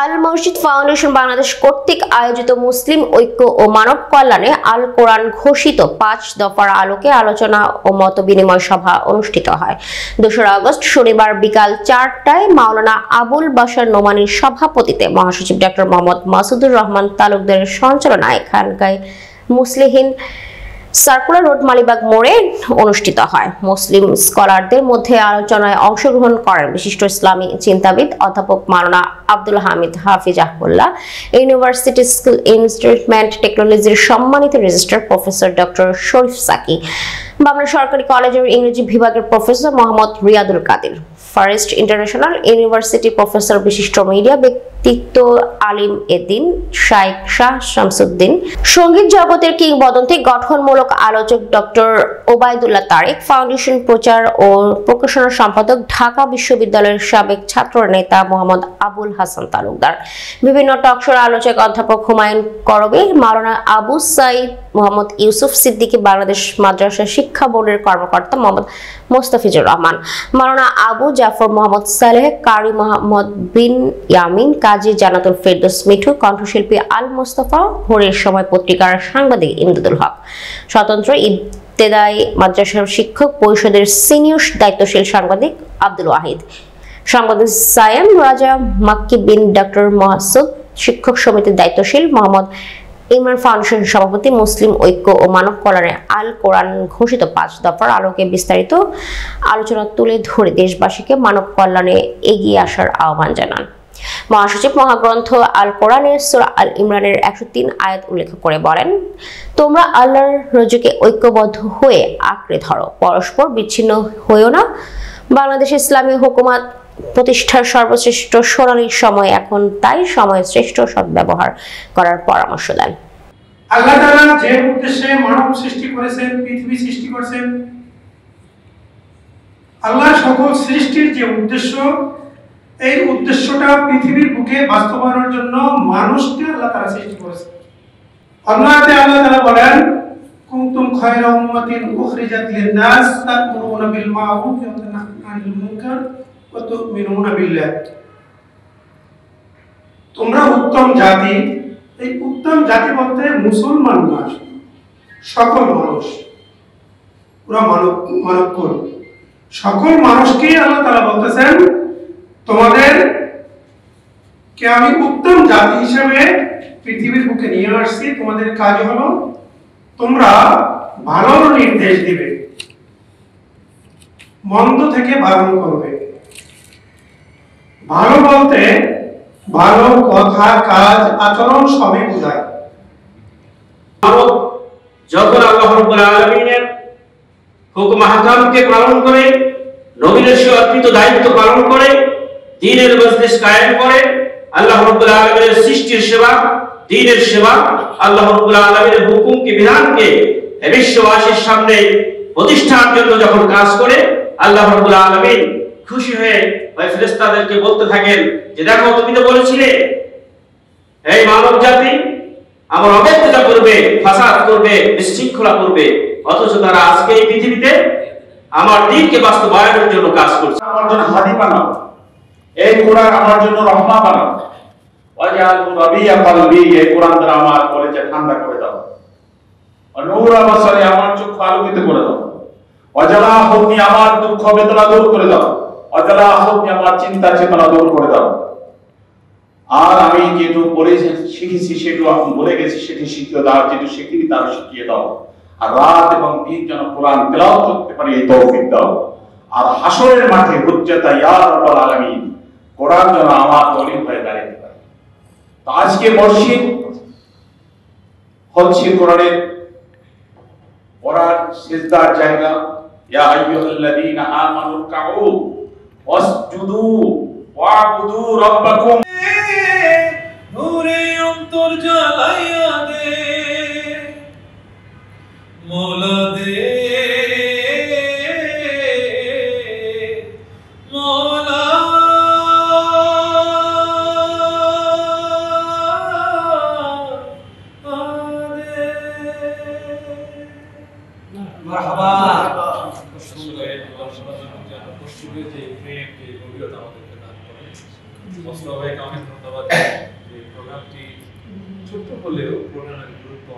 আল মসজিদ ফাউন্ডেশন বাংলাদেশ কর্তৃক আয়োজিত মুসলিম ঐক্য ও মানব কল্যাণে আল কোরআন ঘোষিত ৫ দফার আলোকে আলোচনা ও মত বিনিময় সভা অনুষ্ঠিত হয়। ২রা আগস্ট শনিবার বিকাল ৪টায় মাওলানা আবুল বাশার নোমানীর সভাপতিত্বে মহাসচিব ডক্টর মোহাম্মদ মাসুদুর রহমান তালুকদারের সঞ্চালনায় খানকায়ে মুসলিহিন সার্কুলার রোড মালিবাগ মোড়ে অনুষ্ঠিত হয়। মুসলিম স্কলারদের মধ্যে আলোচনায় অংশগ্রহণ করেন বিশিষ্ট ইসলামী চিন্তাবিদ অধ্যাপক মাওলানা আব্দুল হামিদ হাফিজাহুল্লাহ, ইউনিভার্সিটি স্কুল ইনস্ট্রুমেন্ট টেকনোলজির সম্মানিত registrar professor doctor Sharif Saki, Bangla সরকারি কলেজের ইংরেজি বিভাগের professor Mohammad Riadul Kadir, forest international university professor বিশিষ্ট মিডিয়া ব্যক্তিত্ব আলিম এদ্দিন শাইখ শাহ শামসুদ্দিন, সঙ্গীত জগতের কিংবদন্তি গঠনমূলক আলোচক ডক্টর ওবায়দুল্লাহ তারেক, ফাউন্ডেশন প্রচার ও প্রকাশনা সম্পাদক ঢাকা বিশ্ববিদ্যালয়ের সাবেক ছাত্র নেতা মোহাম্মদ আবুল হাসান তালুকদার, বিভিন্ন টকশোর আলোচক অধ্যাপক হুমায়ুন করবী, মাওলানা আবু সাইদ মোহাম্মদ ইউসুফ সিদ্দিকী, বাংলাদেশ মাদ্রাসা শিক্ষা বোর্ডের কর্মকর্তা মোহাম্মদ মোস্তাফিজুর রহমান, মাওলানা আবু জাফর মোহাম্মদ সালেহ, কারি মোহাম্মদ বিন ইয়ামিন, কাজী জান্নাতুল ফেরদৌস মিঠু, কণ্ঠশিল্পী আল মোস্তফা, ভোরের সময় পত্রিকার সাংবাদিক ইমদাদুল হক, স্বতন্ত্র ইবতেদায়ী মাদ্রাসার শিক্ষক পরিষদের সিনিয়র দায়িত্বশীল সাংবাদিক আব্দুল ওয়াহিদ, সাংবাদিক সায়েম রাজা মাক্কি বিন ডক্টর মাসুদ, শিক্ষক সমিতির দায়িত্বশীল মোহাম্মদ ইমরান, ফাউন্ডেশন সভাপতি, মুসলিম ঐক্য ও মানব কল্যাণে আল কোরআন ঘোষিত ৫ দফার আলোকে বিস্তারিত আলোচনা তুলে ধরে দেশবাসীকে মানব কল্যাণে এগিয়ে আসার আহ্বান জানান। মহাসচিব মহাগ্রন্থ আল কোরআনের সূরা আল ইমরানের ১০৩ আয়াত উল্লেখ করে বলেন, তোমরা আল্লাহর রজকে ঐক্যবদ্ধ হয়ে আঁকড়ে ধরো, পরস্পর বিচ্ছিন্ন হইও না। বাংলাদেশ ইসলামী হুকুমত প্রতিষ্ঠার সর্বশ্রেষ্ঠ সোনালী সময় এখন, তাই সময়ের শ্রেষ্ঠ সদ্ব্যবহার করার পরামর্শ দেন। আল্লাহ তাআলা যে উদ্দেশ্যে মানব সৃষ্টি করেছেন, পৃথিবী সৃষ্টি করেছেন, আল্লাহ সকল সৃষ্টির যে উদ্দেশ্য, এই উদ্দেশ্যটা পৃথিবীর বুকে বাস্তবায়নের জন্য মানুষকে আল্লাহ তাআলা সৃষ্টি করেছেন। আল্লাহ তাআলা বলেন, কুনতুম খায়রা উম্মাতিন উখরিজাত লিন-নাস তা'মুরুনা বিল মা'রুফ ওয়া তানহাউনা আনিল মুনকার ওয়া তু'মিনুনা বিল্লাহ। তোমরা উত্তম জাতি। এই উত্তম জাতি বলতে মুসলমান না, সকল মানুষ, পুরো মানবকুল, সকল মানুষকে আল্লাহ তাআলা বলতেছেন, তোমাদের কে আমি উত্তম জাতি হিসেবে পৃথিবীর বুকে নিয়ে আসছি। তোমাদের কাজ হলো তোমরা ভালোর নির্দেশ দিবে, মন্দ থেকে বারণ করবে। ভালো বলতে ভালো কথা, কাজ, আচরণ সবই বোঝায়। যখন আল্লাহ রাব্বুল আলামিনের হুকুম আহকামকে পালন করে, নবীর অর্পিত দায়িত্ব পালন করে, দ্বীনের মজলিস কায়েম করে, আল্লাহ রাব্বুল আলামিনের সৃষ্টির সেবা, দ্বীনের সেবা, আল্লাহ রাব্বুল আলামিনের হুকুমকে, বিধানকে বিশ্ববাসীর সামনে প্রতিষ্ঠার জন্য যখন কাজ করে, আল্লাহ রাব্বুল আলামিন খুশি হয়ে ওই ফেরেশতাদেরকে বলতে থাকেন যে, দেখো তুমি তো বলেছিলে এই মানব জাতি আমার অবাধ্যতা করবে, ফাসাদ করবে, বিশৃঙ্খলা করবে, অথচ তারা আজকে এই পৃথিবীতে আমার দ্বীনকে বাস্তবায়নের জন্য কাজ করছে। আমার জন্য হাদি বানাও, এই কোরআন আমার জন্য রহমত বানাও, ওয়াজআলু রাবিয়া কলবি, এই কোরআন দ্বারা আমার কলেজে ঠান্ডা করে দাও, নূরা বাসারি, আমার চোখ আলোকিত করে দাও, ওয়াজালা হুzni, আমার দুঃখ বেদনা দূর করে দাও, ওয়াজালা হুzni, আমার চিন্তা চেতনা দূর করে দাও। আর আমি যেটু পড়েছি শিখেছি সেটু এখন বলে গেছি, সেটি শিখিয়ে দাও, যেটু শিখিনি তার শিখিয়ে দাও। আর রাত এবং দিন যেন কোরআন তেলাওয়াত করতে পারি এই তৌফিক দাও। আর হাসরের মাঠে হুজ্জাতা ইয়া রাব্বুল আলামিন, কোরআন যেন আমার দলিল হয়ে দাঁড়াতে পারে। তো আজকে মসজিদ হচ্ছে কোরআনের পড়ার সিজদার জায়গা। ইয়া আইয়ুহাল্লাযীনা আমানু রুকউ ওয়াসজুদু ওয়া'বুদু রাব্বাকুম। নূরে অন্তর জ্বালাইয়া দে মওলা দে, মওলা দে। মারহাবা। পশ্চিমের যে প্রেম, যে গভীরতা আমাদেরকে দান করে, ধন্যবাদ যে প্রোগ্রামটি ছোট্ট হলেও প্রোগ্রামের গুরুত্ব